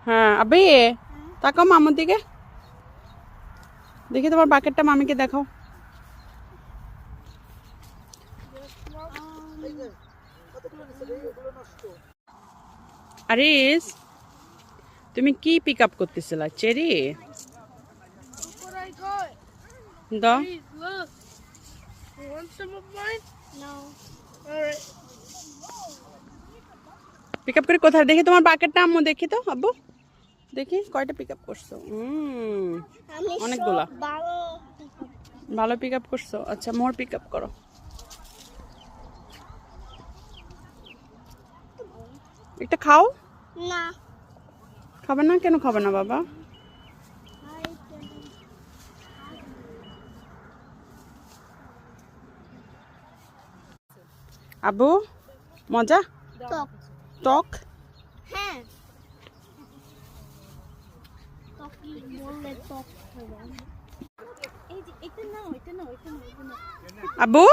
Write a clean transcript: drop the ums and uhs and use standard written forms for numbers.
হ্যাঁ আবে তাকাও মামুর দিকে, দেখি তোমার বাকেটটা মামিকে দেখাও। আরিস তুমি কি পিক আপ করতেছিলা? চেরি দাও। পিক আপ করে কোথায় দেখি তোমার বাকেটটা? আম্মু দেখি তো, আব্বু দেখি কয়টা পিক আপ করছো। অনেকগুলা ভালো পিক আপ করছো। আচ্ছা মোর পিক আপ করো। একটা খাও না। খাবে না? কেন খাবে না বাবা? আব্বু মজা টক। টক? হ্যাঁ টক বললে টক হবে। এই যে এটা নাও, এটা নাও, এটা নাও, এটা নাও। আব্বু